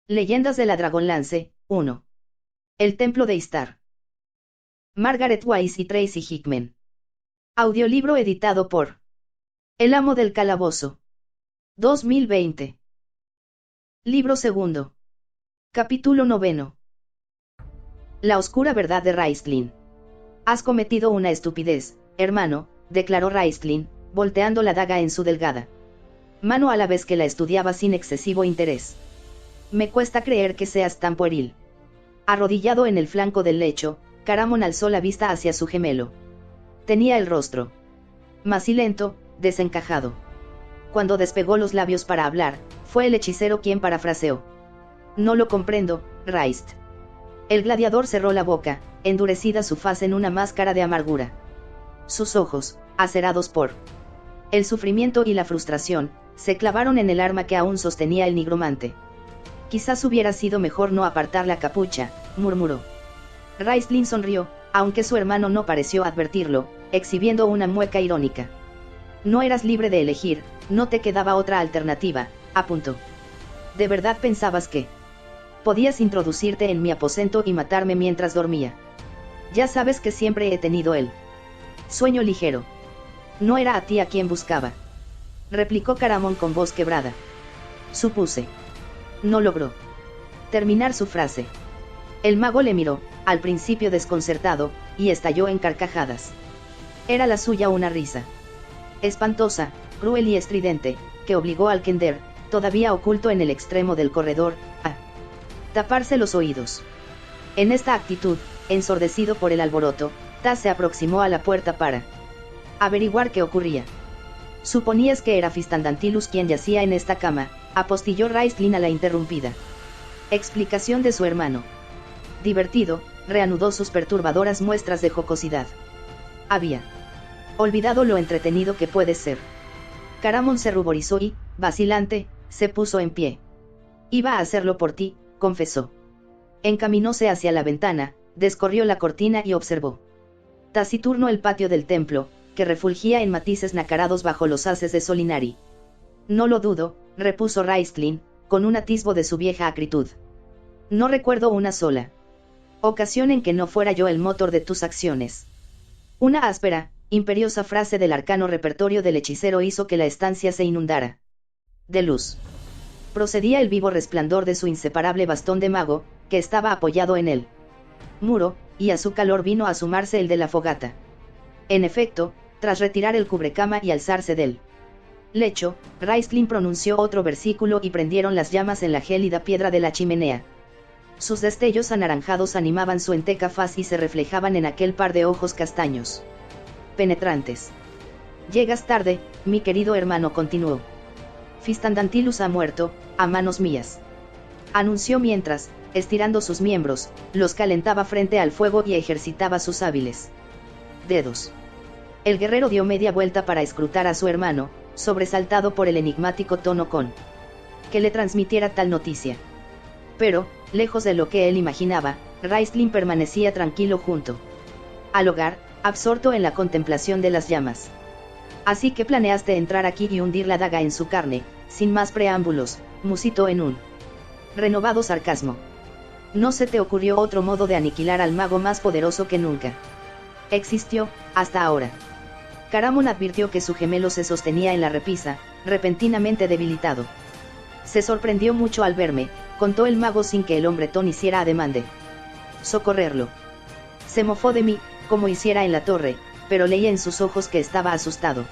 Leyendas de la Dragonlance, 1. El Templo de Istar. Margaret Wise y Tracy Hickman. Audiolibro editado por El Amo del Calabozo. 2020. Libro segundo. Capítulo 9. La oscura verdad de Raistlin. Has cometido una estupidez, hermano, declaró Raistlin, volteando la daga en su delgada mano a la vez que la estudiaba sin excesivo interés. Me cuesta creer que seas tan pueril. Arrodillado en el flanco del lecho, Caramon alzó la vista hacia su gemelo. Tenía el rostro macilento, desencajado. Cuando despegó los labios para hablar, fue el hechicero quien parafraseó. No lo comprendo, Raist. El gladiador cerró la boca, endurecida su faz en una máscara de amargura. Sus ojos, acerados por el sufrimiento y la frustración, se clavaron en el arma que aún sostenía el nigromante. Quizás hubiera sido mejor no apartar la capucha, murmuró. Raistlin sonrió, aunque su hermano no pareció advertirlo, exhibiendo una mueca irónica. No eras libre de elegir, no te quedaba otra alternativa, apuntó. ¿De verdad pensabas que podías introducirte en mi aposento y matarme mientras dormía? Ya sabes que siempre he tenido el sueño ligero. No era a ti a quien buscaba, replicó Caramon con voz quebrada. Supuse. No logró terminar su frase. El mago le miró, al principio desconcertado, y estalló en carcajadas. Era la suya una risa espantosa, cruel y estridente, que obligó al Kender, todavía oculto en el extremo del corredor, a taparse los oídos. En esta actitud, ensordecido por el alboroto, Tas se aproximó a la puerta para averiguar qué ocurría. Suponías que era Fistandantilus quien yacía en esta cama, apostilló Raistlin a la interrumpida explicación de su hermano. Divertido, reanudó sus perturbadoras muestras de jocosidad. Había olvidado lo entretenido que puede ser. Caramon se ruborizó y, vacilante, se puso en pie. Iba a hacerlo por ti, confesó. Encaminóse hacia la ventana, descorrió la cortina y observó taciturno el patio del templo, que refulgía en matices nacarados bajo los haces de Solinari. No lo dudo, repuso Raistlin, con un atisbo de su vieja acritud. No recuerdo una sola ocasión en que no fuera yo el motor de tus acciones. Una áspera, imperiosa frase del arcano repertorio del hechicero hizo que la estancia se inundara de luz. Procedía el vivo resplandor de su inseparable bastón de mago, que estaba apoyado en el muro, y a su calor vino a sumarse el de la fogata. En efecto, tras retirar el cubrecama y alzarse del lecho, Raistlin pronunció otro versículo y prendieron las llamas en la gélida piedra de la chimenea. Sus destellos anaranjados animaban su enteca faz y se reflejaban en aquel par de ojos castaños penetrantes. Llegas tarde, mi querido hermano, continuó. Fistandantilus ha muerto, a manos mías. Anunció mientras, estirando sus miembros, los calentaba frente al fuego y ejercitaba sus hábiles dedos. El guerrero dio media vuelta para escrutar a su hermano, sobresaltado por el enigmático tono con que le transmitiera tal noticia. Pero, lejos de lo que él imaginaba, Raistlin permanecía tranquilo junto al hogar, absorto en la contemplación de las llamas. Así que planeaste entrar aquí y hundir la daga en su carne, sin más preámbulos, musitó en un renovado sarcasmo. No se te ocurrió otro modo de aniquilar al mago más poderoso que nunca existió, hasta ahora. Caramon advirtió que su gemelo se sostenía en la repisa, repentinamente debilitado. Se sorprendió mucho al verme, contó el mago sin que el hombretón hiciera ademán de socorrerlo. Se mofó de mí, como hiciera en la torre, pero leí en sus ojos que estaba asustado.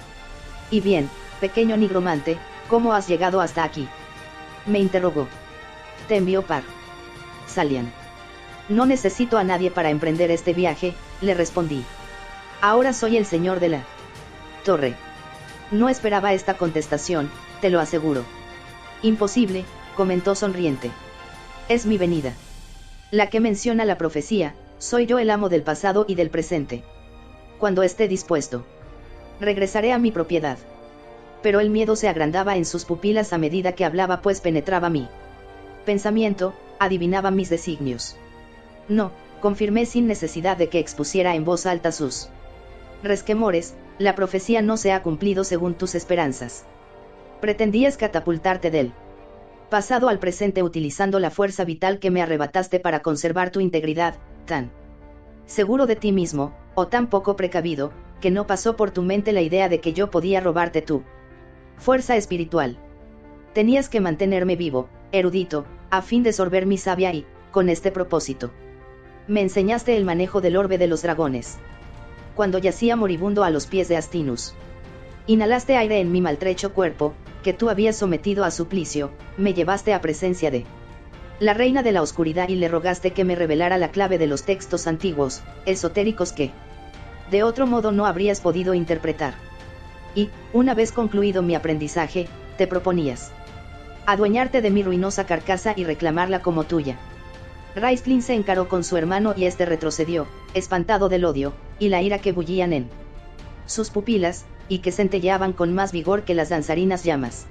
Y bien, pequeño nigromante, ¿cómo has llegado hasta aquí? Me interrogó. Te envió Par Salian. No necesito a nadie para emprender este viaje, le respondí. Ahora soy el señor de la torre. No esperaba esta contestación, te lo aseguro. Imposible, comentó sonriente. Es mi venida la que menciona la profecía, soy yo el amo del pasado y del presente. Cuando esté dispuesto, regresaré a mi propiedad. Pero el miedo se agrandaba en sus pupilas a medida que hablaba, pues penetraba mi pensamiento, adivinaba mis designios. No, confirmé sin necesidad de que expusiera en voz alta sus resquemores, la profecía no se ha cumplido según tus esperanzas. Pretendías catapultarte del pasado al presente utilizando la fuerza vital que me arrebataste para conservar tu integridad, tan seguro de ti mismo, o tan poco precavido, que no pasó por tu mente la idea de que yo podía robarte tu fuerza espiritual. Tenías que mantenerme vivo, erudito, a fin de sorber mi savia y, con este propósito, me enseñaste el manejo del orbe de los dragones. Cuando yacía moribundo a los pies de Astinus, inhalaste aire en mi maltrecho cuerpo, que tú habías sometido a suplicio, me llevaste a presencia de la reina de la oscuridad y le rogaste que me revelara la clave de los textos antiguos, esotéricos que, de otro modo no habrías podido interpretar. Y, una vez concluido mi aprendizaje, te proponías adueñarte de mi ruinosa carcasa y reclamarla como tuya. Raistlin se encaró con su hermano y este retrocedió, espantado del odio, y la ira que bullían en sus pupilas, y que centelleaban con más vigor que las danzarinas llamas.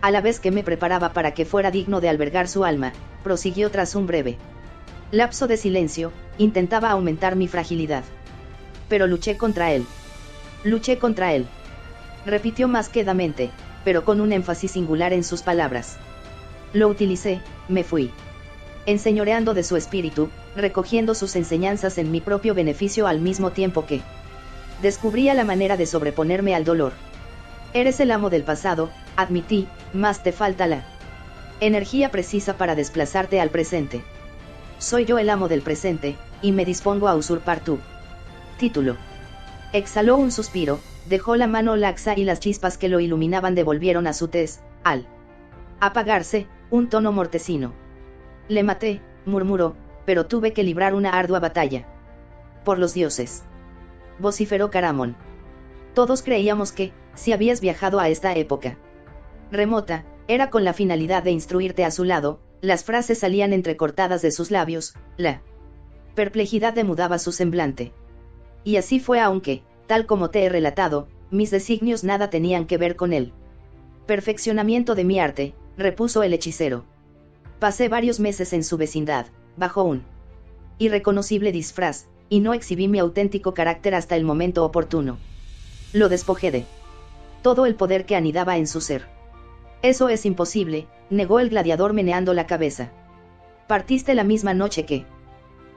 A la vez que me preparaba para que fuera digno de albergar su alma, prosiguió tras un breve lapso de silencio, intentaba aumentar mi fragilidad. Pero luché contra él. Luché contra él. Repitió más quedamente, pero con un énfasis singular en sus palabras. Lo utilicé, me fui enseñoreando de su espíritu, recogiendo sus enseñanzas en mi propio beneficio al mismo tiempo que descubría la manera de sobreponerme al dolor. Eres el amo del pasado, admití, mas te falta la energía precisa para desplazarte al presente. Soy yo el amo del presente, y me dispongo a usurpar tu título. Exhaló un suspiro, dejó la mano laxa y las chispas que lo iluminaban devolvieron a su tez, al apagarse, un tono mortecino. Le maté, murmuró, pero tuve que librar una ardua batalla. Por los dioses, vociferó Caramon. Todos creíamos que, si habías viajado a esta época remota, era con la finalidad de instruirte a su lado. Las frases salían entrecortadas de sus labios, la perplejidad demudaba su semblante. Y así fue aunque, tal como te he relatado, mis designios nada tenían que ver con él. Perfeccionamiento de mi arte, repuso el hechicero. Pasé varios meses en su vecindad, bajo un irreconocible disfraz, y no exhibí mi auténtico carácter hasta el momento oportuno. Lo despojé de todo el poder que anidaba en su ser. Eso es imposible, negó el gladiador meneando la cabeza. Partiste la misma noche que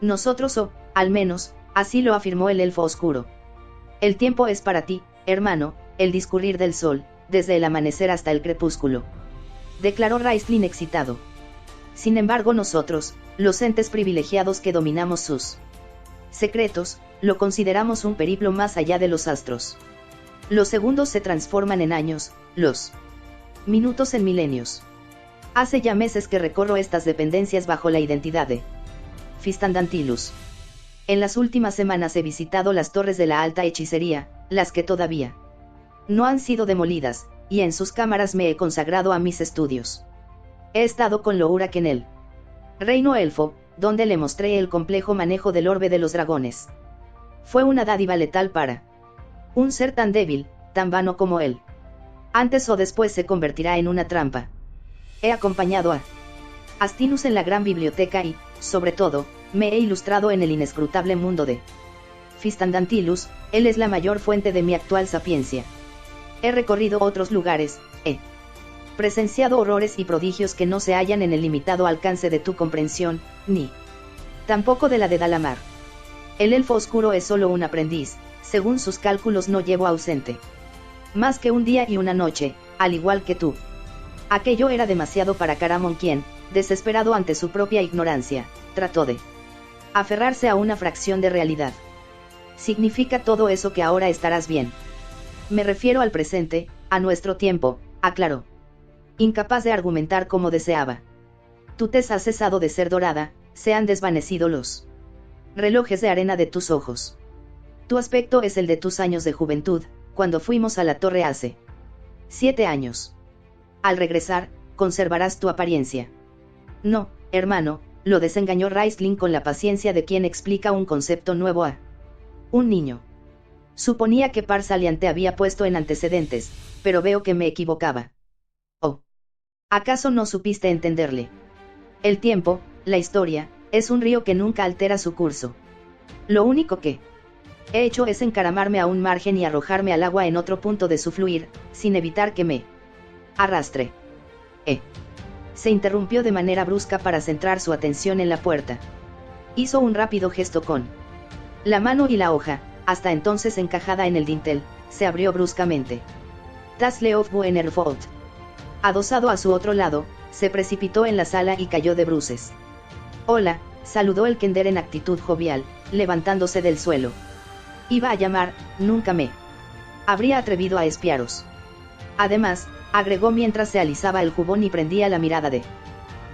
nosotros o, al menos, así lo afirmó el elfo oscuro. El tiempo es para ti, hermano, el discurrir del sol, desde el amanecer hasta el crepúsculo, declaró Raistlin excitado. Sin embargo nosotros, los entes privilegiados que dominamos sus secretos, lo consideramos un periplo más allá de los astros. Los segundos se transforman en años, los minutos en milenios. Hace ya meses que recorro estas dependencias bajo la identidad de Fistandantilus. En las últimas semanas he visitado las torres de la alta hechicería, las que todavía no han sido demolidas, y en sus cámaras me he consagrado a mis estudios. He estado con Lourak en el reino elfo, donde le mostré el complejo manejo del orbe de los dragones. Fue una dádiva letal para un ser tan débil, tan vano como él. Antes o después se convertirá en una trampa. He acompañado a Astinus en la gran biblioteca y, sobre todo, me he ilustrado en el inescrutable mundo de Fistandantilus. Él es la mayor fuente de mi actual sapiencia. He recorrido otros lugares, he presenciado horrores y prodigios que no se hallan en el limitado alcance de tu comprensión, ni tampoco de la de Dalamar. El elfo oscuro es solo un aprendiz, según sus cálculos no llevo ausente más que un día y una noche, al igual que tú. Aquello era demasiado para Caramon, quien, desesperado ante su propia ignorancia, trató de aferrarse a una fracción de realidad. Significa todo eso que ahora estarás bien. Me refiero al presente, a nuestro tiempo, aclaró. Incapaz de argumentar como deseaba. Tu tez ha cesado de ser dorada, se han desvanecido los relojes de arena de tus ojos. Tu aspecto es el de tus años de juventud, cuando fuimos a la torre hace 7 años. Al regresar, conservarás tu apariencia. No, hermano, lo desengañó Raistlin con la paciencia de quien explica un concepto nuevo a un niño. Suponía que Parsalian te había puesto en antecedentes, pero veo que me equivocaba. Oh. ¿Acaso no supiste entenderle? El tiempo, la historia, es un río que nunca altera su curso. Lo único que he hecho es encaramarme a un margen y arrojarme al agua en otro punto de su fluir, sin evitar que me arrastre. He Se interrumpió de manera brusca para centrar su atención en la puerta. Hizo un rápido gesto con la mano y la hoja, hasta entonces encajada en el dintel, se abrió bruscamente. Das Leof Buenerfold. Adosado a su otro lado, se precipitó en la sala y cayó de bruces. Hola, saludó el kender en actitud jovial, levantándose del suelo. Iba a llamar, nunca me habría atrevido a espiaros. Además, agregó mientras se alisaba el jubón y prendía la mirada de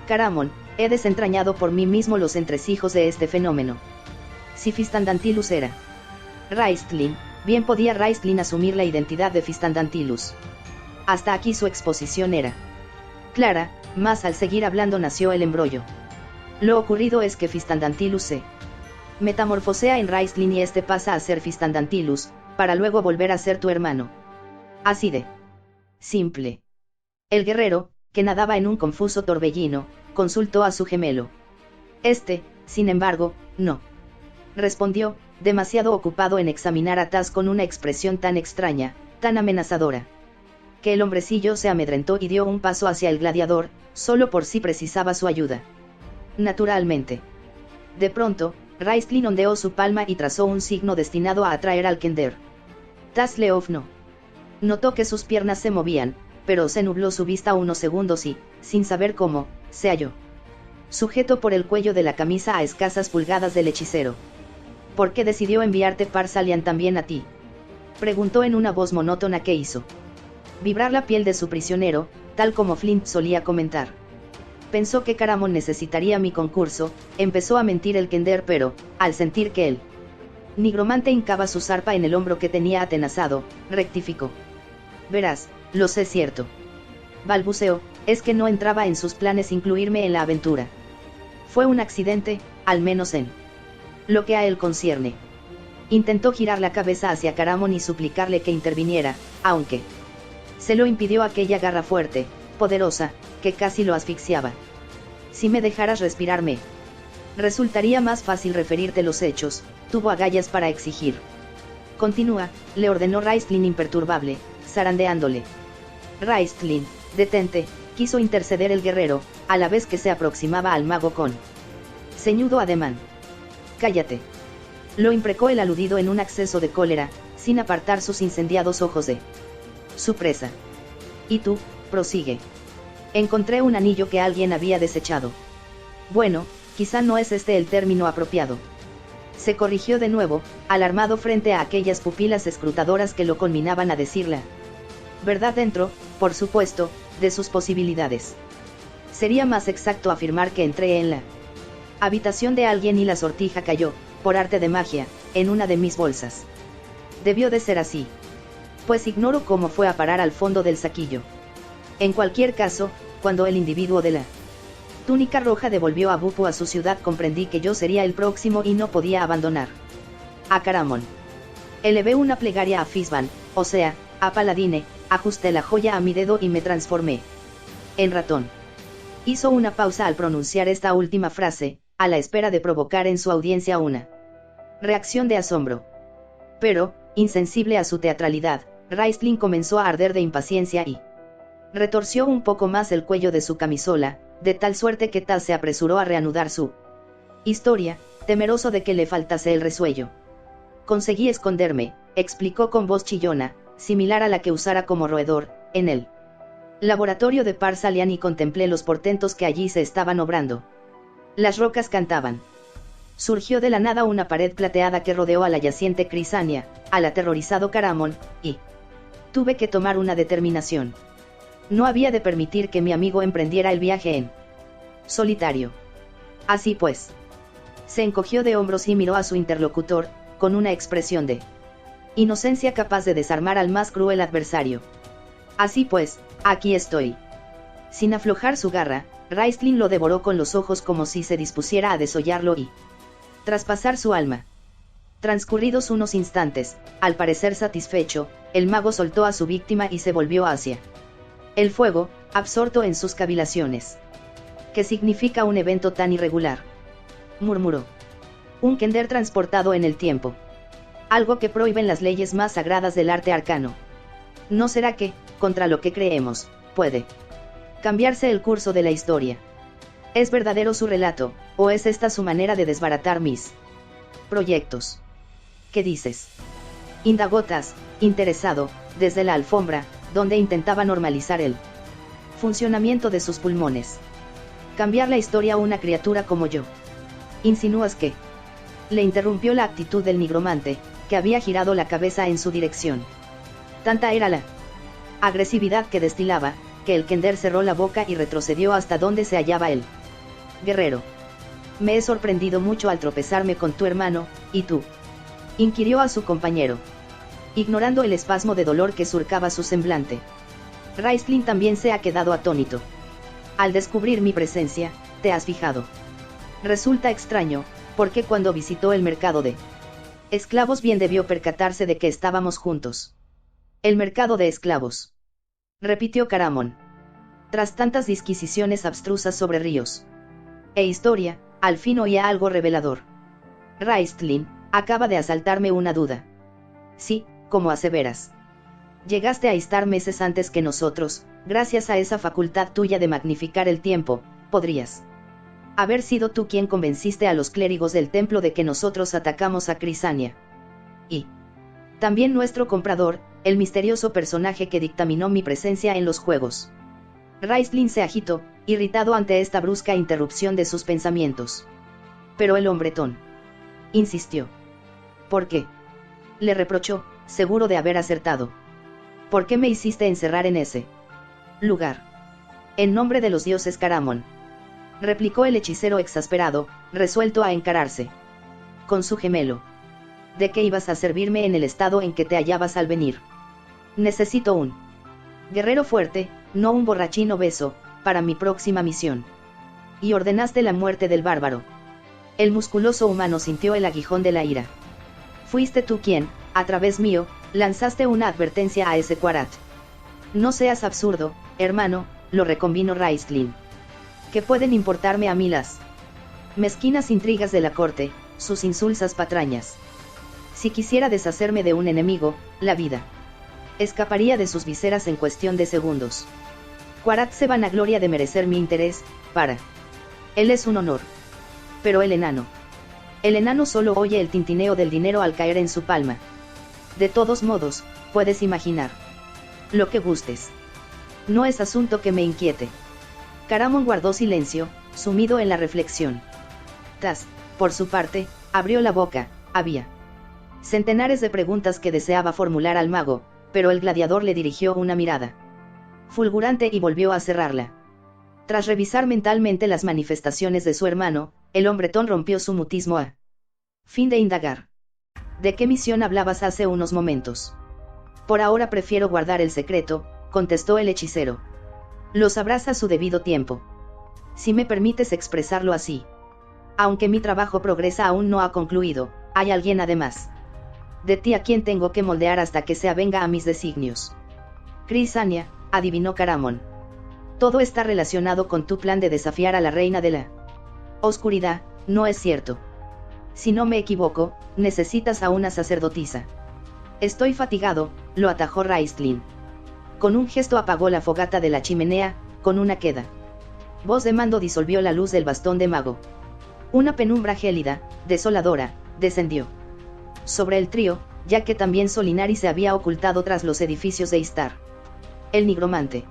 Caramon, he desentrañado por mí mismo los entresijos de este fenómeno. Si Fistandantilus era Raistlin, bien podía Raistlin asumir la identidad de Fistandantilus. Hasta aquí su exposición era clara, mas al seguir hablando nació el embrollo. Lo ocurrido es que Fistandantilus se metamorfosea en Raistlin y este pasa a ser Fistandantilus, para luego volver a ser tu hermano. Así de simple. El guerrero, que nadaba en un confuso torbellino, consultó a su gemelo. Este, sin embargo, no respondió, demasiado ocupado en examinar a Taz con una expresión tan extraña, tan amenazadora, que el hombrecillo se amedrentó y dio un paso hacia el gladiador, solo por si precisaba su ayuda. Naturalmente. De pronto, Raistlin ondeó su palma y trazó un signo destinado a atraer al kender. Taz Leof no notó que sus piernas se movían, pero se nubló su vista unos segundos y, sin saber cómo, se halló sujeto por el cuello de la camisa a escasas pulgadas del hechicero. ¿Por qué decidió enviarte Par-Salian también a ti?, preguntó en una voz monótona que hizo vibrar la piel de su prisionero, tal como Flint solía comentar. Pensó que Caramon necesitaría mi concurso, empezó a mentir el kender, pero, al sentir que el nigromante hincaba su zarpa en el hombro que tenía atenazado, rectificó. Verás, lo sé cierto. Balbuceó, es que no entraba en sus planes incluirme en la aventura. Fue un accidente, al menos en lo que a él concierne. Intentó girar la cabeza hacia Caramon y suplicarle que interviniera, aunque se lo impidió aquella garra fuerte, poderosa, que casi lo asfixiaba. Si me dejaras respirarme, resultaría más fácil referirte los hechos, tuvo agallas para exigir. Continúa, le ordenó Raistlin imperturbable, zarandeándole. Raistlin, detente, quiso interceder el guerrero, a la vez que se aproximaba al mago con ceñudo ademán. Cállate. Lo imprecó el aludido en un acceso de cólera, sin apartar sus incendiados ojos de su presa. Y tú, prosigue. Encontré un anillo que alguien había desechado. Bueno, quizá no es este el término apropiado. Se corrigió de nuevo, alarmado frente a aquellas pupilas escrutadoras que lo conminaban a decir la verdad dentro, por supuesto, de sus posibilidades. Sería más exacto afirmar que entré en la habitación de alguien y la sortija cayó, por arte de magia, en una de mis bolsas. Debió de ser así. Pues ignoro cómo fue a parar al fondo del saquillo. En cualquier caso, cuando el individuo de la túnica roja devolvió a Bupu a su ciudad, comprendí que yo sería el próximo y no podía abandonar a Caramon. Elevé una plegaria a Fisban, o sea, a Paladine, ajusté la joya a mi dedo y me transformé en ratón. Hizo una pausa al pronunciar esta última frase, a la espera de provocar en su audiencia una reacción de asombro. Pero, insensible a su teatralidad, Raistlin comenzó a arder de impaciencia y retorció un poco más el cuello de su camisola, de tal suerte que Taz se apresuró a reanudar su historia, temeroso de que le faltase el resuello. Conseguí esconderme, explicó con voz chillona, similar a la que usara como roedor, en el laboratorio de Par-Salian y contemplé los portentos que allí se estaban obrando. Las rocas cantaban. Surgió de la nada una pared plateada que rodeó a la yaciente Crisania, al aterrorizado Caramon, y tuve que tomar una determinación. No había de permitir que mi amigo emprendiera el viaje en solitario. Así pues, se encogió de hombros y miró a su interlocutor, con una expresión de inocencia capaz de desarmar al más cruel adversario. Así pues, aquí estoy. Sin aflojar su garra, Raistlin lo devoró con los ojos como si se dispusiera a desollarlo y traspasar su alma. Transcurridos unos instantes, al parecer satisfecho, el mago soltó a su víctima y se volvió hacia el fuego, absorto en sus cavilaciones. ¿Qué significa un evento tan irregular?, murmuró. Un kender transportado en el tiempo. Algo que prohíben las leyes más sagradas del arte arcano. ¿No será que, contra lo que creemos, puede Cambiarse el curso de la historia. ¿Es verdadero su relato, o es esta su manera de desbaratar mis proyectos? ¿Qué dices? Indagó Taz, interesado, desde la alfombra, donde intentaba normalizar el funcionamiento de sus pulmones. Cambiar la historia a una criatura como yo. ¿Insinúas que? Le interrumpió la actitud del nigromante, que había girado la cabeza en su dirección. Tanta era la agresividad que destilaba, que el Kender cerró la boca y retrocedió hasta donde se hallaba él. Guerrero. Me he sorprendido mucho al tropezarme con tu hermano, ¿y tú? Inquirió a su compañero, ignorando el espasmo de dolor que surcaba su semblante. Raistlin también se ha quedado atónito. Al descubrir mi presencia, ¿te has fijado? Resulta extraño, porque cuando visitó el mercado de esclavos bien debió percatarse de que estábamos juntos. El mercado de esclavos. Repitió Caramon. Tras tantas disquisiciones abstrusas sobre ríos e historia, al fin oía algo revelador. Raistlin, acaba de asaltarme una duda. Sí, como aseveras. Llegaste a Istar meses antes que nosotros, gracias a esa facultad tuya de magnificar el tiempo, podrías haber sido tú quien convenciste a los clérigos del templo de que nosotros atacamos a Crisania. Y también nuestro comprador, el misterioso personaje que dictaminó mi presencia en los juegos. Raistlin se agitó, irritado ante esta brusca interrupción de sus pensamientos. Pero el hombretón insistió. ¿Por qué? Le reprochó, seguro de haber acertado. ¿Por qué me hiciste encerrar en ese lugar? En nombre de los dioses Caramon, replicó el hechicero exasperado, resuelto a encararse con su gemelo. ¿De qué ibas a servirme en el estado en que te hallabas al venir? Necesito un guerrero fuerte, no un borrachín obeso, para mi próxima misión. Y ordenaste la muerte del bárbaro. El musculoso humano sintió el aguijón de la ira. Fuiste tú quien, a través mío, lanzaste una advertencia a ese Quarath. No seas absurdo, hermano, lo reconvino Raistlin. ¿Qué pueden importarme a mí las mezquinas intrigas de la corte, sus insulsas patrañas? Si quisiera deshacerme de un enemigo, la vida escaparía de sus viseras en cuestión de segundos. Quarath se vanagloria de merecer mi interés, para él es un honor. Pero el enano solo oye el tintineo del dinero al caer en su palma. De todos modos, puedes imaginar lo que gustes. No es asunto que me inquiete. Caramon guardó silencio, sumido en la reflexión. Taz, por su parte, abrió la boca. Había centenares de preguntas que deseaba formular al mago, pero el gladiador le dirigió una mirada fulgurante y volvió a cerrarla. Tras revisar mentalmente las manifestaciones de su hermano, el hombretón rompió su mutismo a fin de indagar. ¿De qué misión hablabas hace unos momentos? Por ahora prefiero guardar el secreto, contestó el hechicero. Lo sabrás a su debido tiempo. Si me permites expresarlo así. Aunque mi trabajo progresa aún no ha concluido, hay alguien además de ti a quien tengo que moldear hasta que se avenga a mis designios. Crisania, adivinó Caramon. Todo está relacionado con tu plan de desafiar a la reina de la oscuridad, ¿no es cierto? Si no me equivoco, necesitas a una sacerdotisa. Estoy fatigado, lo atajó Raistlin. Con un gesto apagó la fogata de la chimenea, con una queda voz de mando disolvió la luz del bastón de mago. Una penumbra gélida, desoladora, descendió sobre el trío, ya que también Solinari se había ocultado tras los edificios de Istar. El nigromante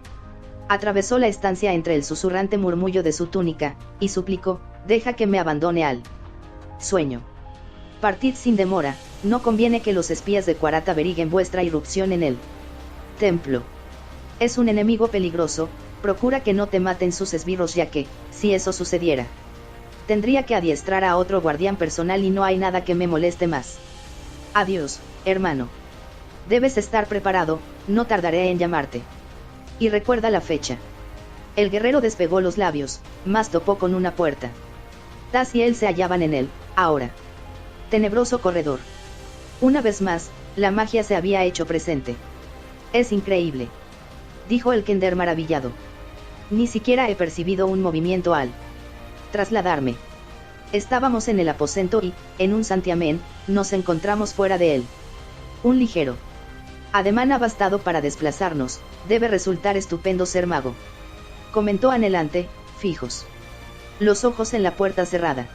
atravesó la estancia entre el susurrante murmullo de su túnica, y suplicó, deja que me abandone al sueño. Partid sin demora, no conviene que los espías de Quarath averiguen vuestra irrupción en el templo. Es un enemigo peligroso, procura que no te maten sus esbirros ya que, si eso sucediera, tendría que adiestrar a otro guardián personal y no hay nada que me moleste más. Adiós, hermano. Debes estar preparado, no tardaré en llamarte. Y recuerda la fecha. El guerrero despegó los labios, mas topó con una puerta. Taz y él se hallaban en él, ahora tenebroso corredor. Una vez más, la magia se había hecho presente. Es increíble, dijo el Kender maravillado. Ni siquiera he percibido un movimiento al trasladarme. Estábamos en el aposento y, en un santiamén, nos encontramos fuera de él. Un ligero ademán ha bastado para desplazarnos, debe resultar estupendo ser mago. comentó anhelante, fijos los ojos en la puerta cerrada.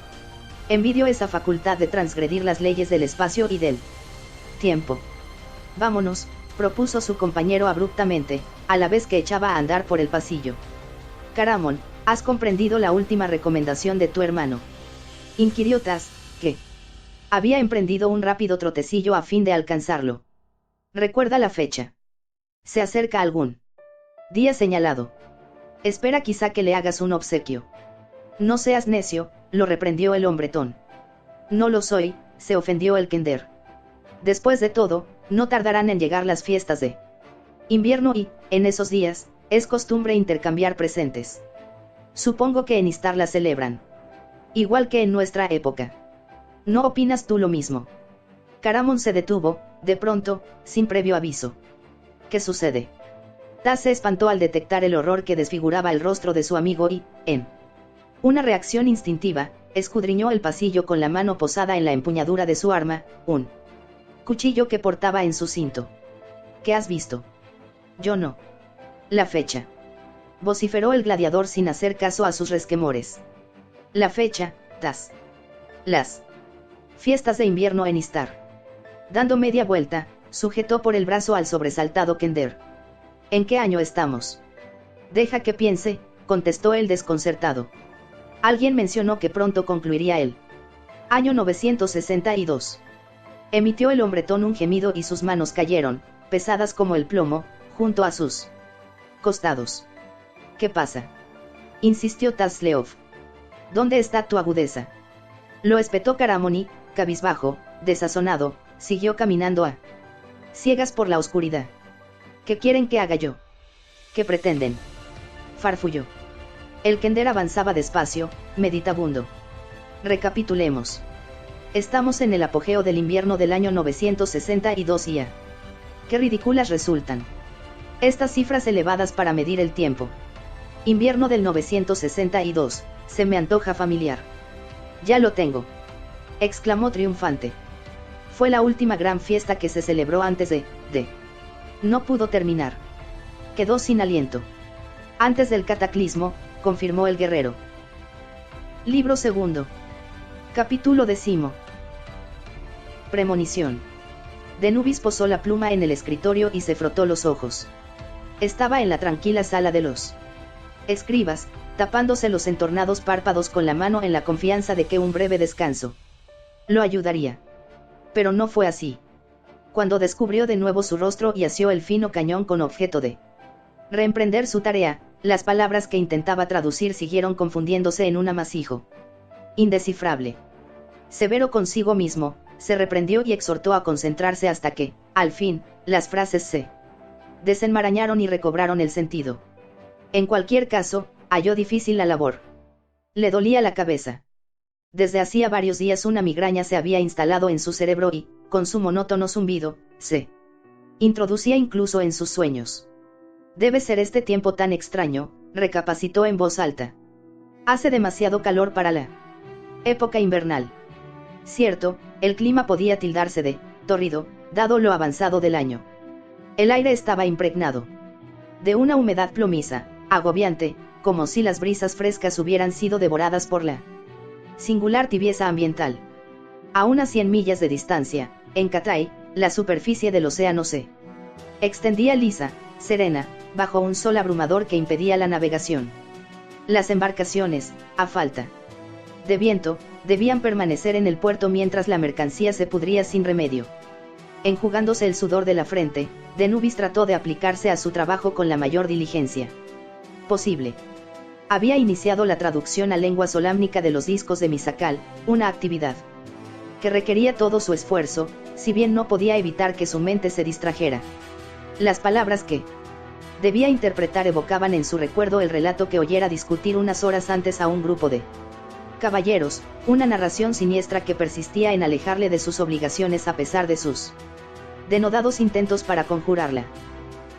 Envidio esa facultad de transgredir las leyes del espacio y del tiempo. Vámonos, propuso su compañero abruptamente, a la vez que echaba a andar por el pasillo. Caramon, ¿has comprendido la última recomendación de tu hermano?, inquirió Taz, que había emprendido un rápido trotecillo a fin de alcanzarlo. Recuerda la fecha. Se acerca algún día señalado. Espera quizá que le hagas un obsequio. No seas necio, lo reprendió el hombretón. No lo soy, se ofendió el Kender. Después de todo, no tardarán en llegar las fiestas de invierno y, en esos días, es costumbre intercambiar presentes. Supongo que en Istar la celebran. Igual que en nuestra época. ¿No opinas tú lo mismo? Caramon se detuvo, de pronto, sin previo aviso. ¿Qué sucede? Taz se espantó al detectar el horror que desfiguraba el rostro de su amigo y, en una reacción instintiva, escudriñó el pasillo con la mano posada en la empuñadura de su arma, un cuchillo que portaba en su cinto. ¿Qué has visto? Yo no. La fecha. Vociferó el gladiador sin hacer caso a sus resquemores. La fecha, Taz. Las fiestas de invierno en Istar. Dando media vuelta, sujetó por el brazo al sobresaltado Kender. ¿En qué año estamos? Deja que piense, contestó el desconcertado. Alguien mencionó que pronto concluiría el año 962. Emitió el hombretón un gemido y sus manos cayeron, pesadas como el plomo, junto a sus costados. ¿Qué pasa?, insistió Tazleov. ¿Dónde está tu agudeza? Lo espetó Caramon y, cabizbajo, desazonado, siguió caminando a ciegas por la oscuridad. ¿Qué quieren que haga yo? ¿Qué pretenden?, farfulló. El Kender avanzaba despacio, meditabundo. Recapitulemos. Estamos en el apogeo del invierno del año 962 y qué ridículas resultan estas cifras elevadas para medir el tiempo. Invierno del 962, se me antoja familiar. Ya lo tengo, exclamó triunfante. Fue la última gran fiesta que se celebró antes de... No pudo terminar. Quedó sin aliento. Antes del cataclismo, confirmó el guerrero. Libro segundo. Capítulo 10. Premonición. Denubis posó la pluma en el escritorio y se frotó los ojos. Estaba en la tranquila sala de los escribas, tapándose los entornados párpados con la mano en la confianza de que un breve descanso lo ayudaría. Pero no fue así. Cuando descubrió de nuevo su rostro y asió el fino cañón con objeto de reemprender su tarea, las palabras que intentaba traducir siguieron confundiéndose en un amasijo indescifrable. Severo consigo mismo, se reprendió y exhortó a concentrarse hasta que, al fin, las frases se desenmarañaron y recobraron el sentido. En cualquier caso, halló difícil la labor. Le dolía la cabeza. Desde hacía varios días una migraña se había instalado en su cerebro y, con su monótono zumbido, se introducía incluso en sus sueños. Debe ser este tiempo tan extraño, recapacitó en voz alta. Hace demasiado calor para la época invernal. Cierto, el clima podía tildarse de tórrido, dado lo avanzado del año. El aire estaba impregnado de una humedad plomiza, agobiante, como si las brisas frescas hubieran sido devoradas por la singular tibieza ambiental. A unas 100 millas de distancia, en Cathay, la superficie del océano se extendía lisa, serena, bajo un sol abrumador que impedía la navegación. Las embarcaciones, a falta de viento, debían permanecer en el puerto mientras la mercancía se pudría sin remedio. Enjugándose el sudor de la frente, Denubis trató de aplicarse a su trabajo con la mayor diligencia posible. Había iniciado la traducción a lengua solámnica de los discos de Misakal, una actividad que requería todo su esfuerzo, si bien no podía evitar que su mente se distrajera. Las palabras que debía interpretar evocaban en su recuerdo el relato que oyera discutir unas horas antes a un grupo de caballeros, una narración siniestra que persistía en alejarle de sus obligaciones a pesar de sus denodados intentos para conjurarla.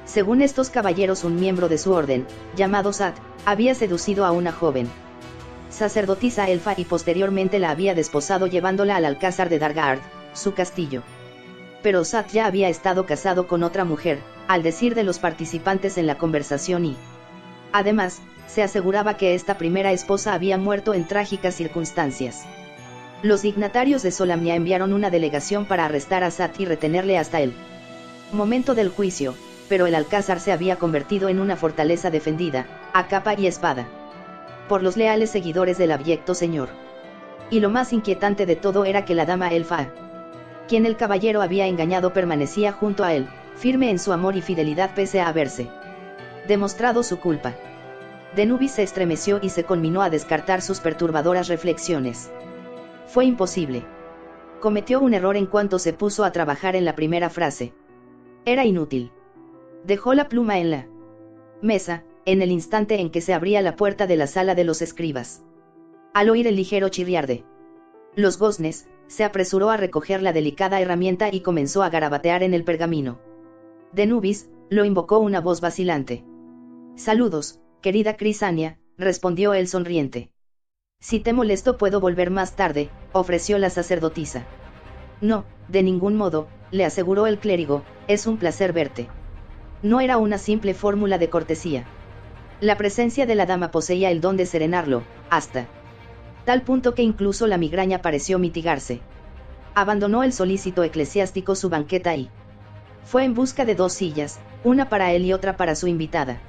Según estos caballeros, un miembro de su orden, llamado Sat, había seducido a una joven sacerdotisa elfa y posteriormente la había desposado llevándola al alcázar de Dargard, su castillo. Pero Sat ya había estado casado con otra mujer, al decir de los participantes en la conversación y, además, se aseguraba que esta primera esposa había muerto en trágicas circunstancias. Los dignatarios de Solamnia enviaron una delegación para arrestar a Sat y retenerle hasta el momento del juicio, pero el alcázar se había convertido en una fortaleza defendida, a capa y espada, por los leales seguidores del abyecto señor. Y lo más inquietante de todo era que la dama elfa, quien el caballero había engañado, permanecía junto a él, firme en su amor y fidelidad pese a haberse demostrado su culpa. Denubis se estremeció y se conminó a descartar sus perturbadoras reflexiones. Fue imposible. Cometió un error en cuanto se puso a trabajar en la primera frase. Era inútil. Dejó la pluma en la mesa, en el instante en que se abría la puerta de la sala de los escribas. Al oír el ligero chirriar de los goznes, se apresuró a recoger la delicada herramienta y comenzó a garabatear en el pergamino. Denubis, lo invocó una voz vacilante. «Saludos, querida Crisania», respondió él sonriente. «Si te molesto puedo volver más tarde», ofreció la sacerdotisa. «No, de ningún modo», le aseguró el clérigo, «es un placer verte». No era una simple fórmula de cortesía. La presencia de la dama poseía el don de serenarlo, hasta tal punto que incluso la migraña pareció mitigarse. Abandonó el solícito eclesiástico su banqueta y fue en busca de 2 sillas, una para él y otra para su invitada.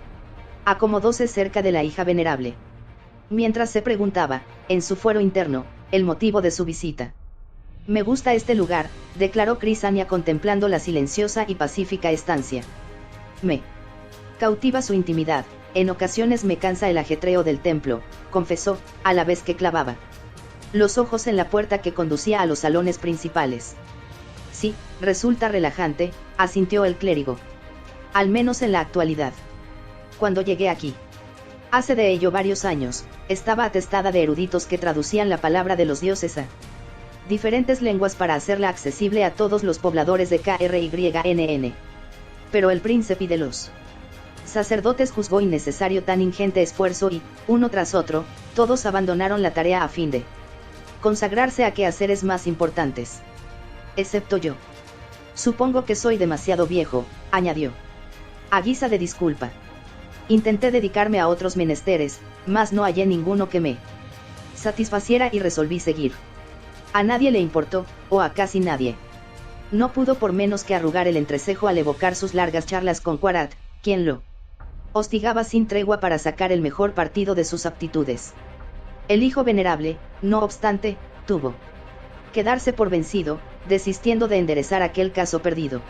Acomodóse cerca de la hija venerable, mientras se preguntaba, en su fuero interno, el motivo de su visita. «Me gusta este lugar», declaró Crisania contemplando la silenciosa y pacífica estancia. «Me cautiva su intimidad, en ocasiones me cansa el ajetreo del templo», confesó, a la vez que clavaba los ojos en la puerta que conducía a los salones principales. «Sí, resulta relajante», asintió el clérigo. «Al menos en la actualidad. Cuando llegué aquí, hace de ello varios años, estaba atestada de eruditos que traducían la palabra de los dioses a diferentes lenguas para hacerla accesible a todos los pobladores de KRYNN. Pero el príncipe de los sacerdotes juzgó innecesario tan ingente esfuerzo y, uno tras otro, todos abandonaron la tarea a fin de consagrarse a quehaceres más importantes. Excepto yo. Supongo que soy demasiado viejo», añadió. A guisa de disculpa. «Intenté dedicarme a otros menesteres, mas no hallé ninguno que me satisfaciera y resolví seguir. A nadie le importó, o a casi nadie. No pudo por menos que arrugar el entrecejo al evocar sus largas charlas con Quarat, quien lo hostigaba sin tregua para sacar el mejor partido de sus aptitudes. El hijo venerable, no obstante, tuvo que darse por vencido, desistiendo de enderezar aquel caso perdido.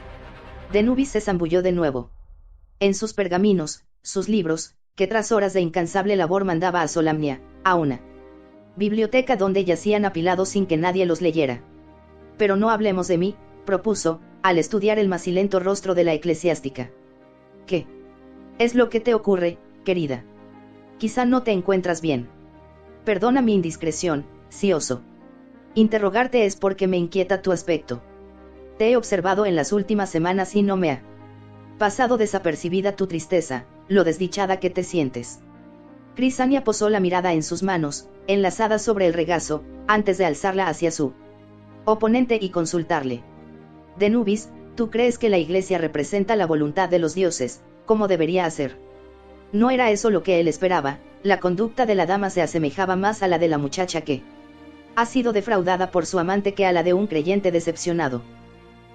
Denubis se zambulló de nuevo en sus pergaminos, sus libros, que tras horas de incansable labor mandaba a Solamnia, a una biblioteca donde yacían apilados sin que nadie los leyera. «Pero no hablemos de mí», propuso, al estudiar el macilento rostro de la eclesiástica. «¿Qué es lo que te ocurre, querida? Quizá no te encuentras bien». «Perdona mi indiscreción, si oso interrogarte es porque me inquieta tu aspecto. Te he observado en las últimas semanas y no me ha pasado desapercibida tu tristeza, lo desdichada que te sientes». Crisania posó la mirada en sus manos, enlazadas sobre el regazo, antes de alzarla hacia su oponente y consultarle. «Denubis, ¿tú crees que la Iglesia representa la voluntad de los dioses, como debería hacer?» No era eso lo que él esperaba. La conducta de la dama se asemejaba más a la de la muchacha que ha sido defraudada por su amante que a la de un creyente decepcionado.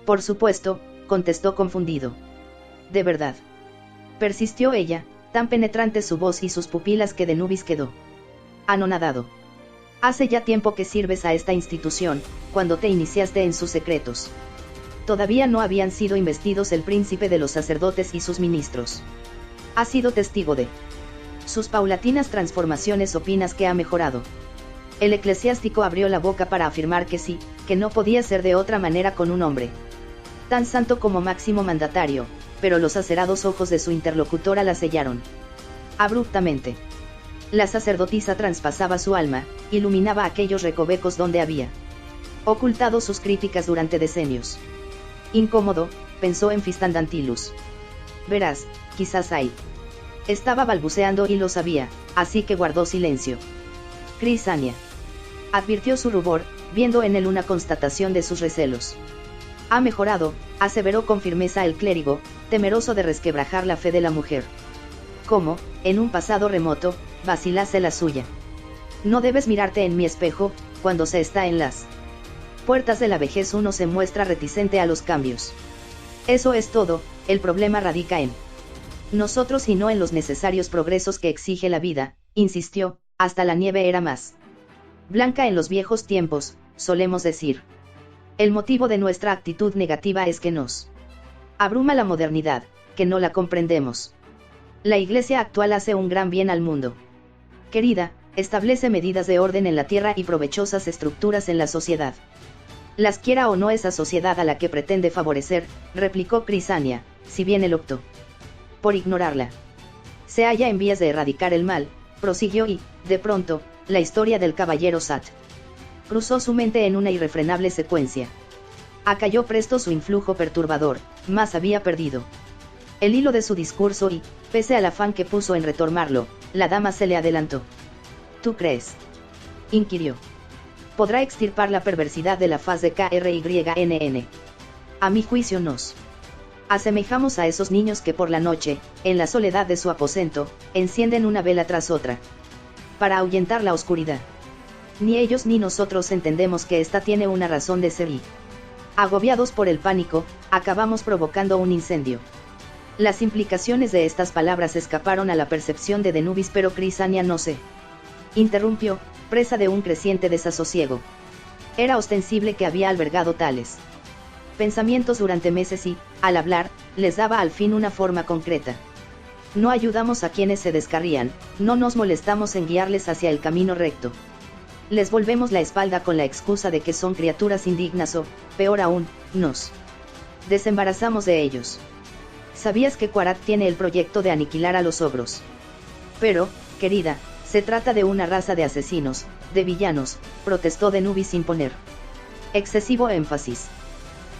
«Por supuesto», contestó confundido. «¿De verdad?», persistió ella, tan penetrante su voz y sus pupilas que Denubis quedó anonadado. «Hace ya tiempo que sirves a esta institución, cuando te iniciaste en sus secretos. Todavía no habían sido investidos el príncipe de los sacerdotes y sus ministros. Has sido testigo de sus paulatinas transformaciones. ¿Opinas que ha mejorado?». El eclesiástico abrió la boca para afirmar que sí, que no podía ser de otra manera con un hombre tan santo como máximo mandatario, pero los acerados ojos de su interlocutora la sellaron abruptamente. La sacerdotisa traspasaba su alma, iluminaba aquellos recovecos donde había ocultado sus críticas durante decenios. «Incómodo», pensó en Fistandantilus. «Verás, quizás hay». Estaba balbuceando y lo sabía, así que guardó silencio. «Crisania», advirtió su rubor, viendo en él una constatación de sus recelos. «Ha mejorado», aseveró con firmeza el clérigo, temeroso de resquebrajar la fe de la mujer. «¿Cómo, en un pasado remoto, vacilase la suya. No debes mirarte en mi espejo, cuando se está en las puertas de la vejez uno se muestra reticente a los cambios. Eso es todo, el problema radica en nosotros y no en los necesarios progresos que exige la vida, insistió, hasta la nieve era más blanca en los viejos tiempos, solemos decir. El motivo de nuestra actitud negativa es que nos abruma la modernidad, que no la comprendemos. La Iglesia actual hace un gran bien al mundo. Querida, establece medidas de orden en la tierra y provechosas estructuras en la sociedad. Las quiera o no esa sociedad a la que pretende favorecer, replicó Crisania, si bien él optó por ignorarla. Se halla en vías de erradicar el mal, prosiguió y, de pronto, la historia del caballero Sat cruzó su mente en una irrefrenable secuencia. Acalló presto su influjo perturbador, mas había perdido el hilo de su discurso y, pese al afán que puso en retomarlo, la dama se le adelantó. ¿Tú crees?, inquirió. ¿Podrá extirpar la perversidad de la faz de KRYNN? A mi juicio nos asemejamos a esos niños que por la noche, en la soledad de su aposento, encienden una vela tras otra para ahuyentar la oscuridad. Ni ellos ni nosotros entendemos que ésta tiene una razón de ser y, agobiados por el pánico, acabamos provocando un incendio. Las implicaciones de estas palabras escaparon a la percepción de Denubis, pero Crisania no se interrumpió, presa de un creciente desasosiego. Era ostensible que había albergado tales pensamientos durante meses y, al hablar, les daba al fin una forma concreta. No ayudamos a quienes se descarrían, no nos molestamos en guiarles hacia el camino recto. Les volvemos la espalda con la excusa de que son criaturas indignas o, peor aún, nos desembarazamos de ellos. ¿Sabías que Quarath tiene el proyecto de aniquilar a los ogros? Pero, querida, se trata de una raza de asesinos, de villanos, protestó Denubis sin poner excesivo énfasis.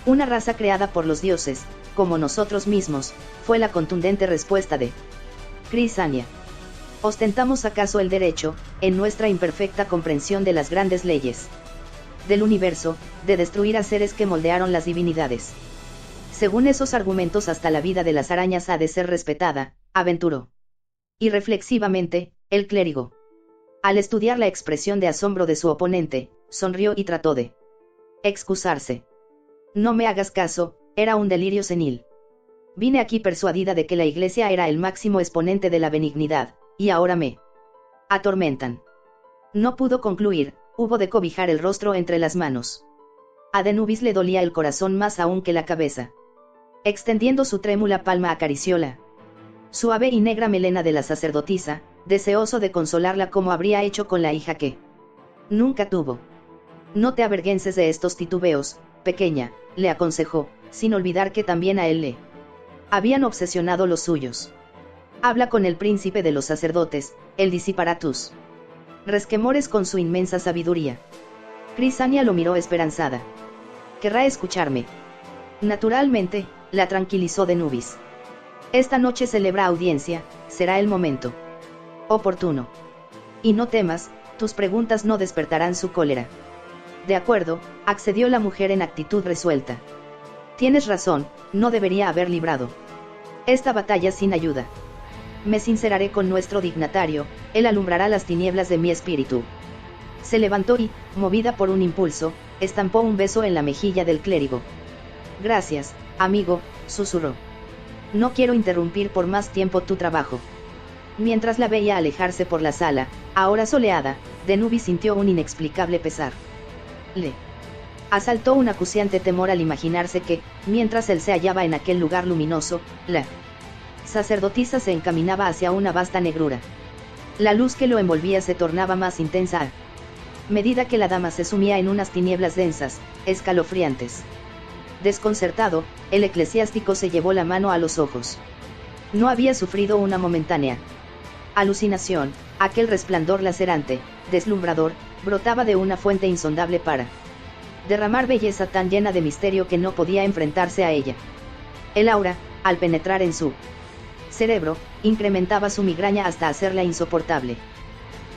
Una raza creada por los dioses, como nosotros mismos, fue la contundente respuesta de Crisania. ¿Ostentamos acaso el derecho, en nuestra imperfecta comprensión de las grandes leyes del universo, de destruir a seres que moldearon las divinidades? Según esos argumentos hasta la vida de las arañas ha de ser respetada, aventuró irreflexivamente, el clérigo. Al estudiar la expresión de asombro de su oponente, sonrió y trató de excusarse. No me hagas caso, era un delirio senil. Vine aquí persuadida de que la Iglesia era el máximo exponente de la benignidad, y ahora me atormentan. No pudo concluir, hubo de cobijar el rostro entre las manos. A Denubis le dolía el corazón más aún que la cabeza. Extendiendo su trémula palma acarició la suave y negra melena de la sacerdotisa, deseoso de consolarla como habría hecho con la hija que nunca tuvo. No te avergüences de estos titubeos, pequeña, le aconsejó, sin olvidar que también a él le habían obsesionado los suyos. Habla con el príncipe de los sacerdotes, él disipará tus resquemores con su inmensa sabiduría. Crisania lo miró esperanzada. Querrá escucharme. Naturalmente, la tranquilizó Denubis. Esta noche celebra audiencia, será el momento oportuno. Y no temas, tus preguntas no despertarán su cólera. De acuerdo, accedió la mujer en actitud resuelta. Tienes razón, no debería haber librado esta batalla sin ayuda. Me sinceraré con nuestro dignatario, él alumbrará las tinieblas de mi espíritu. Se levantó y, movida por un impulso, estampó un beso en la mejilla del clérigo. Gracias, amigo, susurró. No quiero interrumpir por más tiempo tu trabajo. Mientras la veía alejarse por la sala, ahora soleada, Denubis sintió un inexplicable pesar. Le asaltó un acuciante temor al imaginarse que, mientras él se hallaba en aquel lugar luminoso, la sacerdotisa se encaminaba hacia una vasta negrura. La luz que lo envolvía se tornaba más intensa a medida que la dama se sumía en unas tinieblas densas, escalofriantes. Desconcertado, el eclesiástico se llevó la mano a los ojos. No había sufrido una momentánea alucinación, aquel resplandor lacerante, deslumbrador, brotaba de una fuente insondable para derramar belleza tan llena de misterio que no podía enfrentarse a ella. El aura, al penetrar en su cerebro, incrementaba su migraña hasta hacerla insoportable.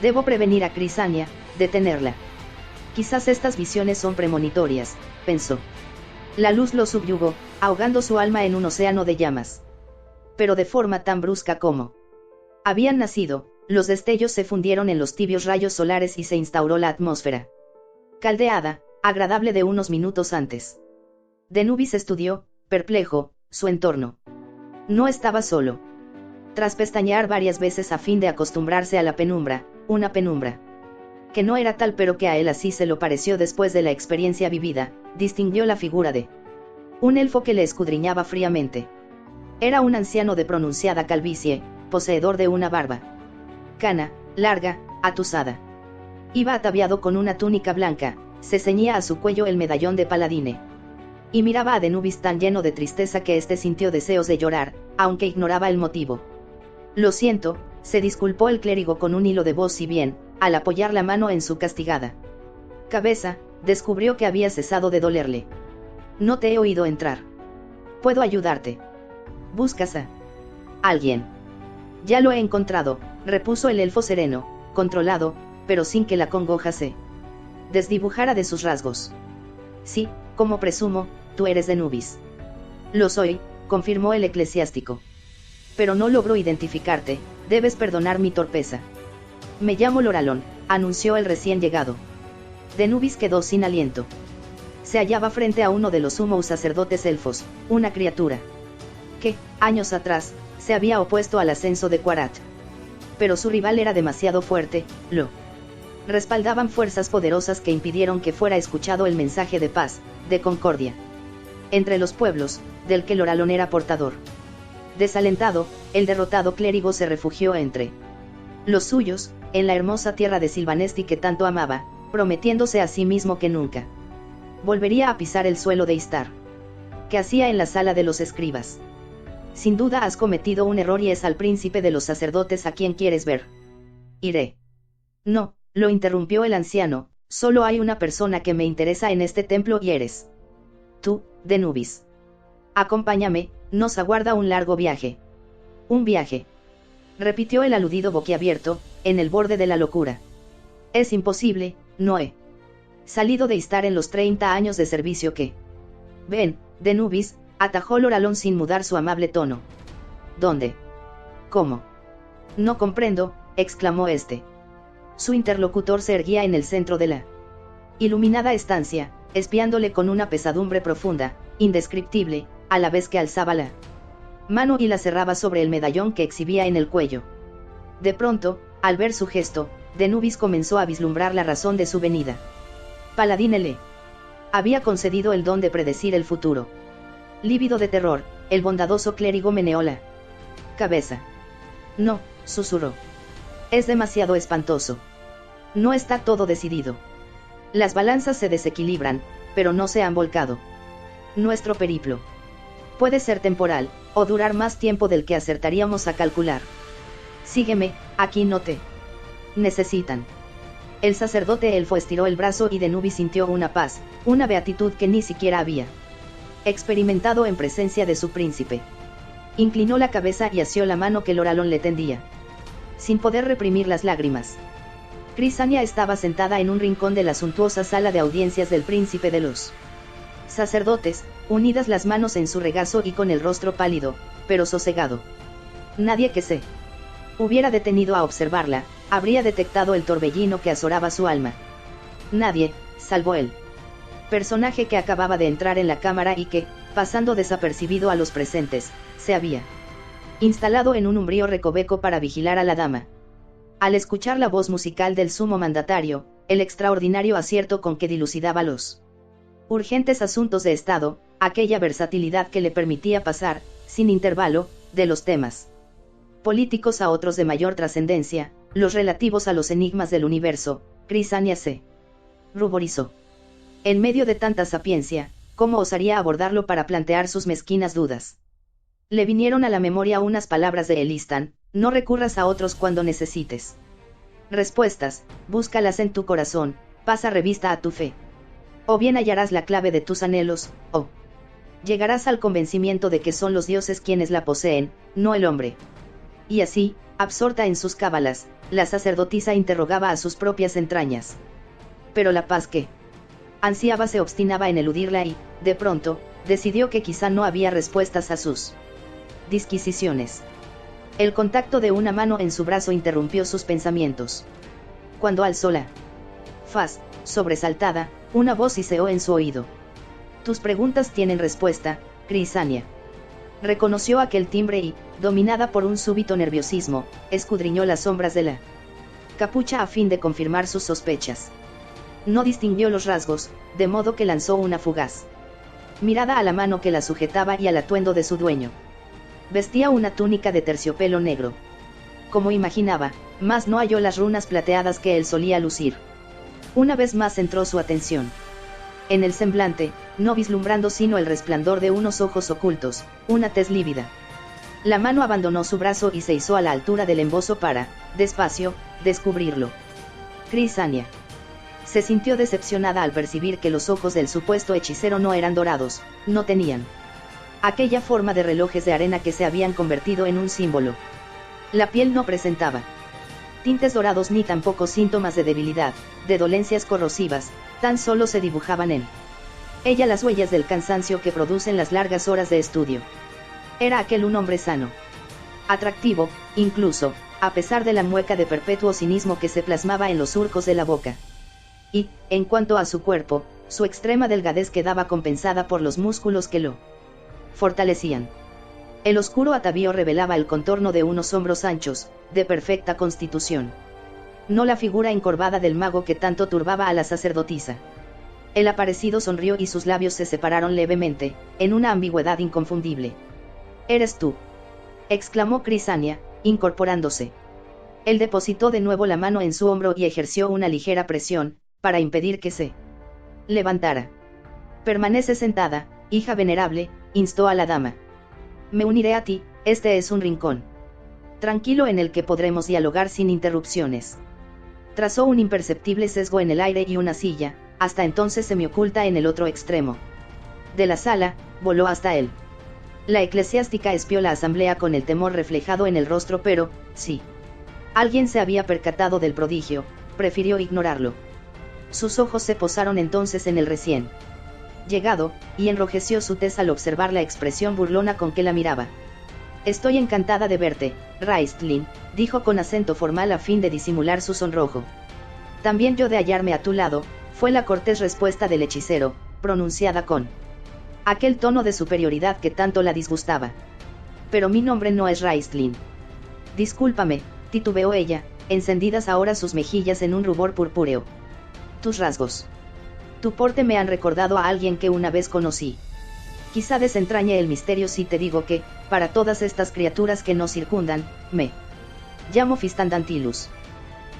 Debo prevenir a Crisania, detenerla. Quizás estas visiones son premonitorias, pensó. La luz lo subyugó, ahogando su alma en un océano de llamas. Pero de forma tan brusca como habían nacido, los destellos se fundieron en los tibios rayos solares y se instauró la atmósfera caldeada, agradable de unos minutos antes. Denubis estudió, perplejo, su entorno. No estaba solo. Tras pestañear varias veces a fin de acostumbrarse a la penumbra, una penumbra que no era tal pero que a él así se lo pareció después de la experiencia vivida, distinguió la figura de un elfo que le escudriñaba fríamente. Era un anciano de pronunciada calvicie, poseedor de una barba cana, larga, atusada. Iba ataviado con una túnica blanca, se ceñía a su cuello el medallón de paladine. Y miraba a Denubis tan lleno de tristeza que éste sintió deseos de llorar, aunque ignoraba el motivo. Lo siento, se disculpó el clérigo con un hilo de voz si bien, al apoyar la mano en su castigada cabeza, descubrió que había cesado de dolerle. No te he oído entrar. Puedo ayudarte. ¿Buscas a alguien? Ya lo he encontrado, repuso el elfo sereno, controlado, pero sin que la congoja se desdibujara de sus rasgos. Sí, como presumo, tú eres Denubis. Lo soy, confirmó el eclesiástico. Pero no logro identificarte, debes perdonar mi torpeza. Me llamo Loralón, anunció el recién llegado. Denubis quedó sin aliento. Se hallaba frente a uno de los sumos sacerdotes elfos, una criatura que, años atrás, se había opuesto al ascenso de Quarath. Pero su rival era demasiado fuerte, lo respaldaban fuerzas poderosas que impidieron que fuera escuchado el mensaje de paz, de concordia entre los pueblos, del que Loralón era portador. Desalentado, el derrotado clérigo se refugió entre los suyos, en la hermosa tierra de Silvanesti que tanto amaba, prometiéndose a sí mismo que nunca volvería a pisar el suelo de Istar. ¿Qué hacía en la sala de los escribas? Sin duda has cometido un error y es al príncipe de los sacerdotes a quien quieres ver. Iré. No, lo interrumpió el anciano, solo hay una persona que me interesa en este templo y eres tú, Denubis. Acompáñame, nos aguarda un largo viaje. Un viaje. Repitió el aludido boquiabierto, en el borde de la locura. Es imposible, no he salido de Istar en los 30 años de servicio que... Ven, Denubis, atajó Loralón sin mudar su amable tono. ¿Dónde? ¿Cómo? No comprendo, exclamó este. Su interlocutor se erguía en el centro de la iluminada estancia, espiándole con una pesadumbre profunda, indescriptible, a la vez que alzaba la mano y la cerraba sobre el medallón que exhibía en el cuello. De pronto, al ver su gesto, Denubis comenzó a vislumbrar la razón de su venida. Paladín le había concedido el don de predecir el futuro. Lívido de terror, el bondadoso clérigo meneó la cabeza. No, susurró. Es demasiado espantoso. No está todo decidido. Las balanzas se desequilibran, pero no se han volcado. Nuestro periplo puede ser temporal, o durar más tiempo del que acertaríamos a calcular. Sígueme, aquí no te necesitan. El sacerdote elfo estiró el brazo y Denubis sintió una paz, una beatitud que ni siquiera había experimentado en presencia de su príncipe. Inclinó la cabeza y asió la mano que Loralón le tendía, sin poder reprimir las lágrimas. Crisania estaba sentada en un rincón de la suntuosa sala de audiencias del príncipe de los sacerdotes, unidas las manos en su regazo y con el rostro pálido, pero sosegado. Nadie que se hubiera detenido a observarla, habría detectado el torbellino que azoraba su alma. Nadie, salvo él. Personaje que acababa de entrar en la cámara y que, pasando desapercibido a los presentes, se había instalado en un umbrío recoveco para vigilar a la dama. Al escuchar la voz musical del sumo mandatario, el extraordinario acierto con que dilucidaba los urgentes asuntos de Estado, aquella versatilidad que le permitía pasar, sin intervalo, de los temas políticos a otros de mayor trascendencia, los relativos a los enigmas del universo, Crisania se ruborizó. En medio de tanta sapiencia, ¿cómo osaría abordarlo para plantear sus mezquinas dudas? Le vinieron a la memoria unas palabras de Elistan: no recurras a otros cuando necesites respuestas, búscalas en tu corazón, pasa revista a tu fe. O bien hallarás la clave de tus anhelos, o llegarás al convencimiento de que son los dioses quienes la poseen, no el hombre. Y así, absorta en sus cábalas, la sacerdotisa interrogaba a sus propias entrañas. Pero la paz que ansiaba se obstinaba en eludirla y, de pronto, decidió que quizá no había respuestas a sus disquisiciones. El contacto de una mano en su brazo interrumpió sus pensamientos. Cuando alzó la faz, sobresaltada, una voz hiceó en su oído. Tus preguntas tienen respuesta, Crisania. Reconoció aquel timbre y, dominada por un súbito nerviosismo, escudriñó las sombras de la capucha a fin de confirmar sus sospechas. No distinguió los rasgos, de modo que lanzó una fugaz mirada a la mano que la sujetaba y al atuendo de su dueño. Vestía una túnica de terciopelo negro. Como imaginaba, mas no halló las runas plateadas que él solía lucir. Una vez más centró su atención en el semblante, no vislumbrando sino el resplandor de unos ojos ocultos, una tez lívida. La mano abandonó su brazo y se izó a la altura del embozo para, despacio, descubrirlo. Crisania se sintió decepcionada al percibir que los ojos del supuesto hechicero no eran dorados, no tenían aquella forma de relojes de arena que se habían convertido en un símbolo. La piel no presentaba tintes dorados ni tampoco síntomas de debilidad, de dolencias corrosivas, tan solo se dibujaban en ella las huellas del cansancio que producen las largas horas de estudio. Era aquel un hombre sano, atractivo, incluso, a pesar de la mueca de perpetuo cinismo que se plasmaba en los surcos de la boca. Y, en cuanto a su cuerpo, su extrema delgadez quedaba compensada por los músculos que lo fortalecían. El oscuro atavío revelaba el contorno de unos hombros anchos, de perfecta constitución. No la figura encorvada del mago que tanto turbaba a la sacerdotisa. El aparecido sonrió y sus labios se separaron levemente, en una ambigüedad inconfundible. «¿Eres tú?», exclamó Crisania, incorporándose. Él depositó de nuevo la mano en su hombro y ejerció una ligera presión, para impedir que se levantara. «Permanece sentada, hija venerable», instó a la dama. «Me uniré a ti, este es un rincón tranquilo en el que podremos dialogar sin interrupciones». Trazó un imperceptible sesgo en el aire y una silla, hasta entonces semioculta en el otro extremo de la sala, voló hasta él. La eclesiástica espió la asamblea con el temor reflejado en el rostro, pero, si alguien se había percatado del prodigio, prefirió ignorarlo. Sus ojos se posaron entonces en el recién llegado, y enrojeció su tez al observar la expresión burlona con que la miraba. «Estoy encantada de verte, Raistlin», dijo con acento formal a fin de disimular su sonrojo. «También yo de hallarme a tu lado», fue la cortés respuesta del hechicero, pronunciada con aquel tono de superioridad que tanto la disgustaba. «Pero mi nombre no es Raistlin». «Discúlpame», titubeó ella, encendidas ahora sus mejillas en un rubor purpúreo. «Tus rasgos, tu porte me han recordado a alguien que una vez conocí. Quizá desentrañe el misterio si te digo que, para todas estas criaturas que nos circundan, me llamo Fistandantilus».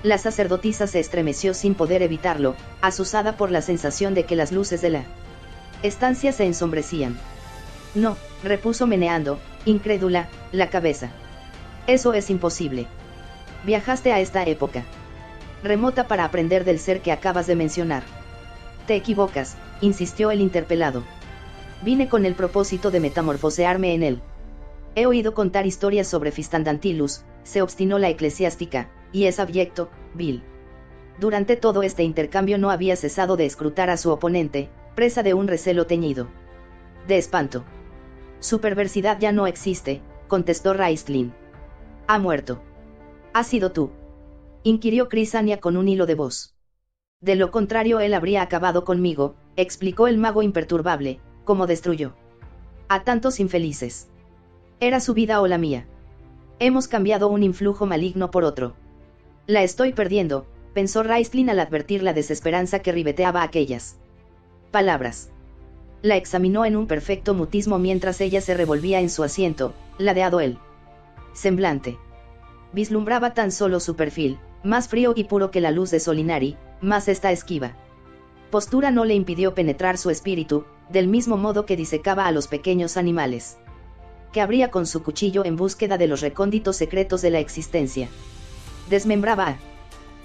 La sacerdotisa se estremeció sin poder evitarlo, azuzada por la sensación de que las luces de la estancia se ensombrecían. «No», repuso meneando, incrédula, la cabeza. «Eso es imposible. Viajaste a esta época remota para aprender del ser que acabas de mencionar». «Te equivocas», insistió el interpelado. «Vine con el propósito de metamorfosearme en él». «He oído contar historias sobre Fistandantilus», se obstinó la eclesiástica, «y es abyecto, vil». Durante todo este intercambio no había cesado de escrutar a su oponente, presa de un recelo teñido de espanto. «Su perversidad ya no existe», contestó Raistlin. «Ha muerto». «¿Has sido tú?», inquirió Crisania con un hilo de voz. «De lo contrario él habría acabado conmigo», explicó el mago imperturbable, «como destruyó a tantos infelices. Era su vida o la mía. Hemos cambiado un influjo maligno por otro». «La estoy perdiendo», pensó Raistlin al advertir la desesperanza que ribeteaba aquellas palabras. La examinó en un perfecto mutismo mientras ella se revolvía en su asiento, ladeado el semblante. Vislumbraba tan solo su perfil, más frío y puro que la luz de Solinari, más esta esquiva postura no le impidió penetrar su espíritu, del mismo modo que disecaba a los pequeños animales que abría con su cuchillo en búsqueda de los recónditos secretos de la existencia. Desmembraba a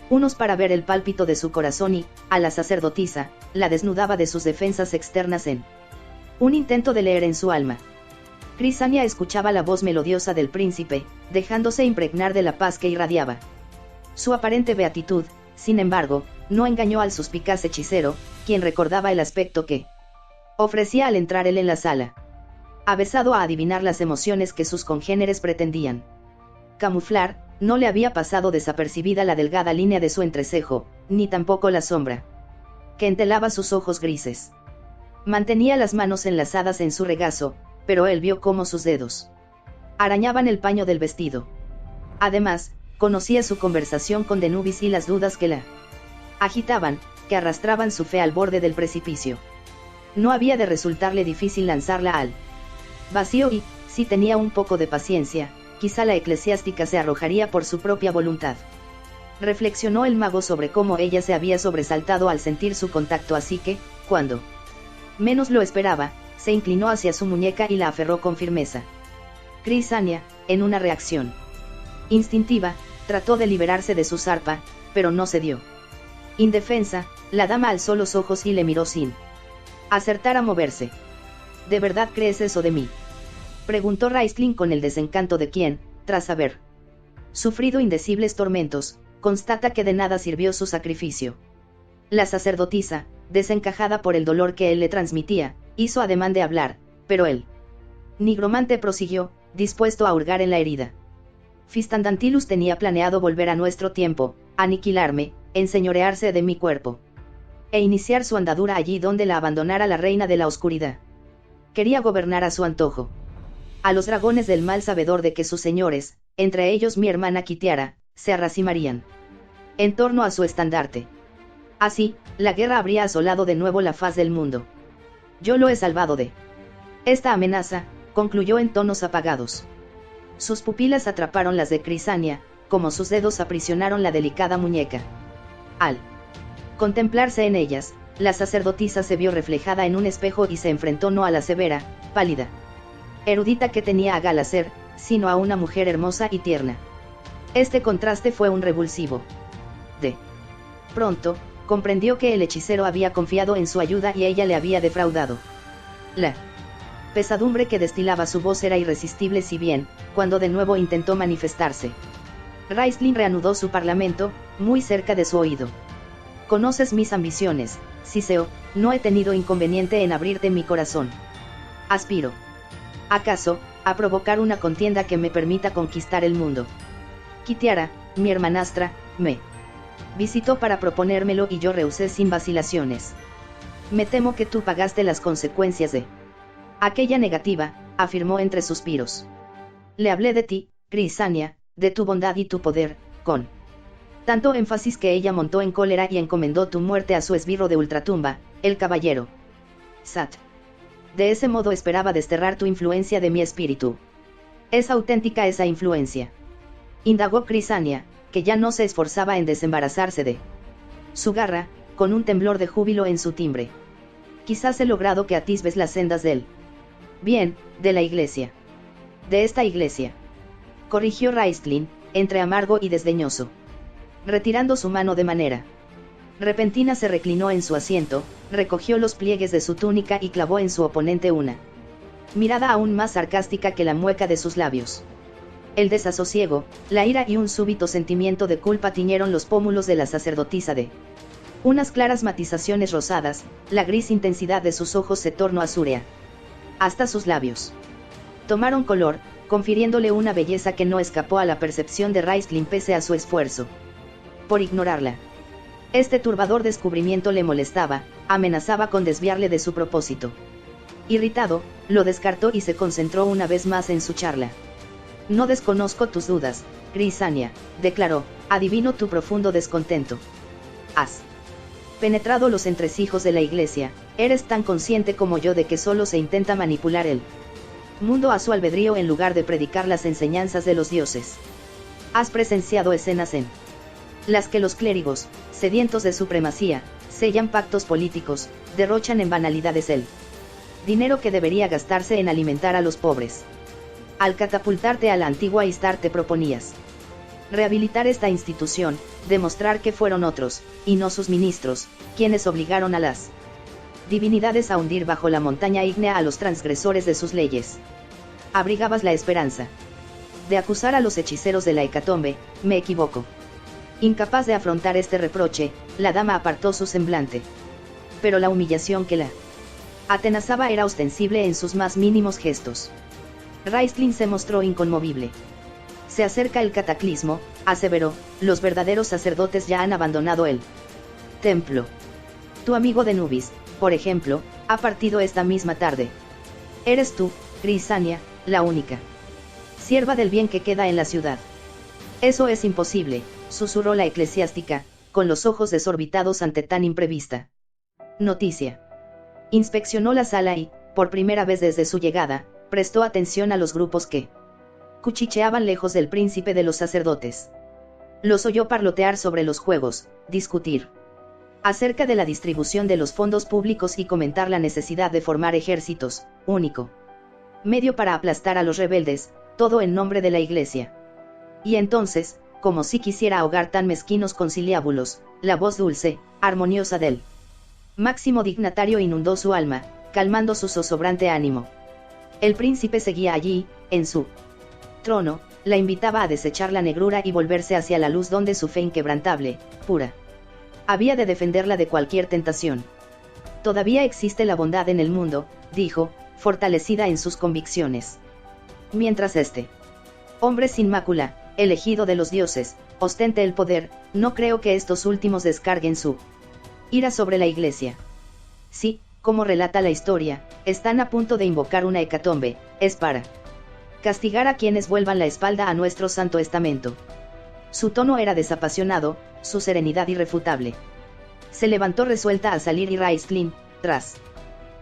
unos para ver el pálpito de su corazón y, a la sacerdotisa, la desnudaba de sus defensas externas en un intento de leer en su alma. Crisania escuchaba la voz melodiosa del príncipe, dejándose impregnar de la paz que irradiaba. Su aparente beatitud, sin embargo, no engañó al suspicaz hechicero, quien recordaba el aspecto que ofrecía al entrar él en la sala. Avesado a adivinar las emociones que sus congéneres pretendían camuflar, no le había pasado desapercibida la delgada línea de su entrecejo, ni tampoco la sombra que entelaba sus ojos grises. Mantenía las manos enlazadas en su regazo, pero él vio cómo sus dedos arañaban el paño del vestido. Además, conocía su conversación con Denubis y las dudas que la agitaban, que arrastraban su fe al borde del precipicio. No había de resultarle difícil lanzarla al vacío y, si tenía un poco de paciencia, quizá la eclesiástica se arrojaría por su propia voluntad. Reflexionó el mago sobre cómo ella se había sobresaltado al sentir su contacto, así que, cuando menos lo esperaba, se inclinó hacia su muñeca y la aferró con firmeza. Crisania, en una reacción instintiva, trató de liberarse de su zarpa, pero no cedió. Indefensa, la dama alzó los ojos y le miró sin acertar a moverse. ¿De verdad crees eso de mí?, preguntó Raistlin con el desencanto de quien, tras haber sufrido indecibles tormentos, constata que de nada sirvió su sacrificio. La sacerdotisa, desencajada por el dolor que él le transmitía, hizo ademán de hablar, pero el nigromante prosiguió, dispuesto a hurgar en la herida. Fistandantilus tenía planeado volver a nuestro tiempo, aniquilarme, enseñorearse de mi cuerpo e iniciar su andadura allí donde la abandonara la reina de la oscuridad. Quería gobernar a su antojo a los dragones del mal, sabedor de que sus señores, entre ellos mi hermana Kitiara, se arracimarían en torno a su estandarte. Así, la guerra habría asolado de nuevo la faz del mundo. Yo lo he salvado de esta amenaza, concluyó en tonos apagados. Sus pupilas atraparon las de Crisania, como sus dedos aprisionaron la delicada muñeca. Al contemplarse en ellas, la sacerdotisa se vio reflejada en un espejo y se enfrentó no a la severa, pálida erudita que tenía a Galacer, sino a una mujer hermosa y tierna. Este contraste fue un revulsivo. De pronto, comprendió que el hechicero había confiado en su ayuda y ella le había defraudado. La pesadumbre que destilaba su voz era irresistible, si bien, cuando de nuevo intentó manifestarse, Raistlin reanudó su parlamento, muy cerca de su oído. Conoces mis ambiciones, Siseo, no he tenido inconveniente en abrirte mi corazón. Aspiro, ¿acaso, a provocar una contienda que me permita conquistar el mundo? Kitiara, mi hermanastra, me visitó para proponérmelo y yo rehusé sin vacilaciones. Me temo que tú pagaste las consecuencias de aquella negativa, afirmó entre suspiros. Le hablé de ti, Crisania, de tu bondad y tu poder, con tanto énfasis que ella montó en cólera y encomendó tu muerte a su esbirro de ultratumba, el caballero Sat. De ese modo esperaba desterrar tu influencia de mi espíritu. ¿Es auténtica esa influencia?, indagó Crisania, que ya no se esforzaba en desembarazarse de su garra, con un temblor de júbilo en su timbre. Quizás he logrado que atisbes las sendas del bien, de la iglesia. De esta iglesia, corrigió Raistlin, entre amargo y desdeñoso. Retirando su mano de manera repentina se reclinó en su asiento, recogió los pliegues de su túnica y clavó en su oponente una mirada aún más sarcástica que la mueca de sus labios. El desasosiego, la ira y un súbito sentimiento de culpa tiñeron los pómulos de la sacerdotisa de unas claras matizaciones rosadas, la gris intensidad de sus ojos se tornó azúrea. Hasta sus labios tomaron color, confiriéndole una belleza que no escapó a la percepción de Raistlin pese a su esfuerzo por ignorarla. Este turbador descubrimiento le molestaba, amenazaba con desviarle de su propósito. Irritado, lo descartó y se concentró una vez más en su charla. No desconozco tus dudas, Crisania, declaró, adivino tu profundo descontento. Has penetrado los entresijos de la iglesia, eres tan consciente como yo de que solo se intenta manipular el mundo a su albedrío en lugar de predicar las enseñanzas de los dioses. Has presenciado escenas en las que los clérigos, sedientos de supremacía, sellan pactos políticos, derrochan en banalidades el dinero que debería gastarse en alimentar a los pobres. Al catapultarte a la antigua Istar te proponías rehabilitar esta institución, demostrar que fueron otros, y no sus ministros, quienes obligaron a las divinidades a hundir bajo la montaña ígnea a los transgresores de sus leyes. Abrigabas la esperanza de acusar a los hechiceros de la hecatombe, me equivoco. Incapaz de afrontar este reproche, la dama apartó su semblante. Pero la humillación que la atenazaba era ostensible en sus más mínimos gestos. Raistlin se mostró inconmovible. Se acerca el cataclismo, aseveró, los verdaderos sacerdotes ya han abandonado el templo. Tu amigo de Nubis, por ejemplo, ha partido esta misma tarde. Eres tú, Crisania, la única sierva del bien que queda en la ciudad. Eso es imposible, susurró la eclesiástica, con los ojos desorbitados ante tan imprevista noticia. Inspeccionó la sala y, por primera vez desde su llegada, prestó atención a los grupos que cuchicheaban lejos del príncipe de los sacerdotes. Los oyó parlotear sobre los juegos, discutir acerca de la distribución de los fondos públicos y comentar la necesidad de formar ejércitos, único medio para aplastar a los rebeldes, todo en nombre de la Iglesia. Y entonces, como si quisiera ahogar tan mezquinos conciliábulos, la voz dulce, armoniosa del máximo dignatario inundó su alma, calmando su zozobrante ánimo. El príncipe seguía allí, en su trono, la invitaba a desechar la negrura y volverse hacia la luz donde su fe inquebrantable, pura, había de defenderla de cualquier tentación. Todavía existe la bondad en el mundo, dijo, fortalecida en sus convicciones. Mientras este hombre sin mácula, elegido de los dioses, ostente el poder, no creo que estos últimos descarguen su ira sobre la Iglesia. Sí, como relata la historia, están a punto de invocar una hecatombe, es para castigar a quienes vuelvan la espalda a nuestro santo estamento. Su tono era desapasionado, su serenidad irrefutable. Se levantó resuelta a salir y Raistlin, tras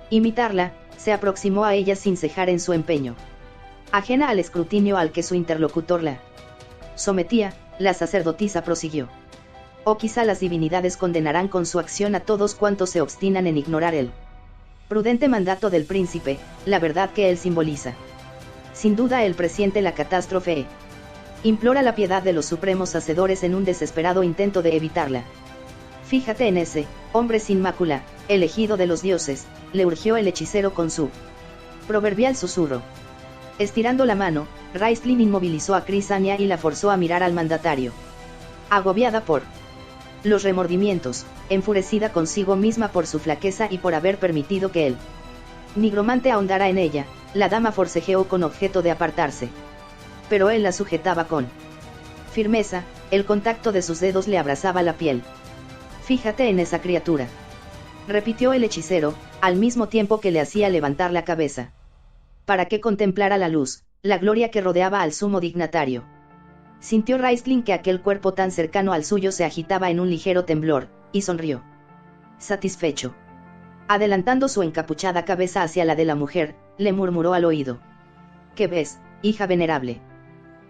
imitarla, se aproximó a ella sin cejar en su empeño. Ajena al escrutinio al que su interlocutor la sometía, la sacerdotisa prosiguió. O quizá las divinidades condenarán con su acción a todos cuantos se obstinan en ignorar el prudente mandato del príncipe, la verdad que él simboliza. Sin duda él presiente la catástrofe. Implora la piedad de los supremos hacedores en un desesperado intento de evitarla. Fíjate en ese hombre sin mácula, elegido de los dioses, le urgió el hechicero con su proverbial susurro. Estirando la mano, Raistlin inmovilizó a Crisania y la forzó a mirar al mandatario. Agobiada por los remordimientos, enfurecida consigo misma por su flaqueza y por haber permitido que el nigromante ahondara en ella, la dama forcejeó con objeto de apartarse. Pero él la sujetaba con firmeza, el contacto de sus dedos le abrazaba la piel. Fíjate en esa criatura, repitió el hechicero, al mismo tiempo que le hacía levantar la cabeza, para que contemplara la luz, la gloria que rodeaba al sumo dignatario. Sintió Raistlin que aquel cuerpo tan cercano al suyo se agitaba en un ligero temblor, y sonrió, satisfecho. Adelantando su encapuchada cabeza hacia la de la mujer, le murmuró al oído. ¿Qué ves, hija venerable?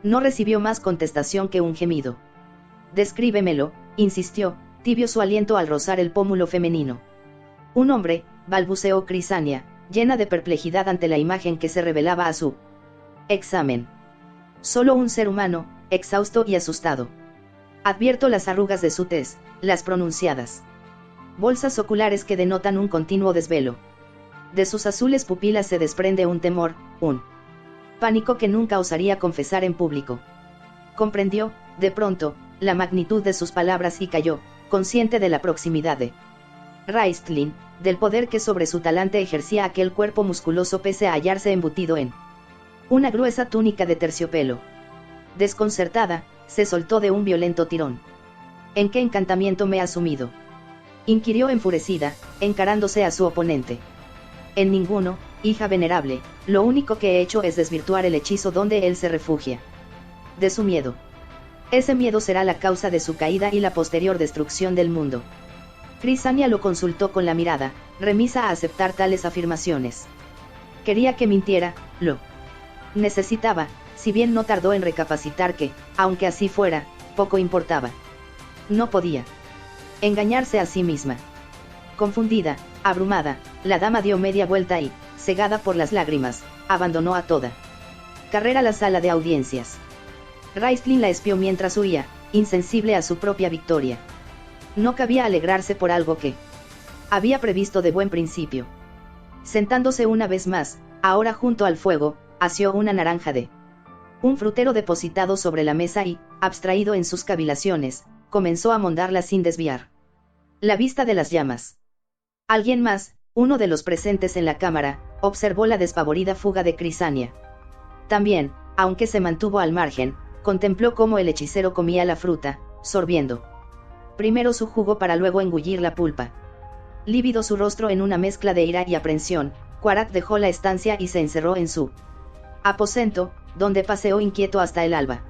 No recibió más contestación que un gemido. Descríbemelo, insistió, tibio su aliento al rozar el pómulo femenino. Un hombre, balbuceó Crisania, llena de perplejidad ante la imagen que se revelaba a su examen. Solo un ser humano, exhausto y asustado. Advierto las arrugas de su tez, las pronunciadas bolsas oculares que denotan un continuo desvelo. De sus azules pupilas se desprende un temor, un pánico que nunca osaría confesar en público. Comprendió, de pronto, la magnitud de sus palabras y cayó, consciente de la proximidad de Raistlin, del poder que sobre su talante ejercía aquel cuerpo musculoso pese a hallarse embutido en una gruesa túnica de terciopelo. Desconcertada, se soltó de un violento tirón. ¿En qué encantamiento me ha sumido?, inquirió enfurecida, encarándose a su oponente. En ninguno, hija venerable, lo único que he hecho es desvirtuar el hechizo donde él se refugia. De su miedo. Ese miedo será la causa de su caída y la posterior destrucción del mundo. Crisania lo consultó con la mirada, remisa a aceptar tales afirmaciones. Quería que mintiera, lo necesitaba, si bien no tardó en recapacitar que, aunque así fuera, poco importaba. No podía engañarse a sí misma. Confundida, abrumada, la dama dio media vuelta y, cegada por las lágrimas, abandonó a toda carrera la sala de audiencias. Raistlin la espió mientras huía, insensible a su propia victoria. No cabía alegrarse por algo que había previsto de buen principio. Sentándose una vez más, ahora junto al fuego, asió una naranja de un frutero depositado sobre la mesa y, abstraído en sus cavilaciones, comenzó a mondarla sin desviar la vista de las llamas. Alguien más, uno de los presentes en la cámara, observó la despavorida fuga de Crisania. También, aunque se mantuvo al margen, contempló cómo el hechicero comía la fruta, sorbiendo primero su jugo para luego engullir la pulpa. Lívido su rostro en una mezcla de ira y aprensión, Quarak dejó la estancia y se encerró en su aposento, donde paseó inquieto hasta el alba.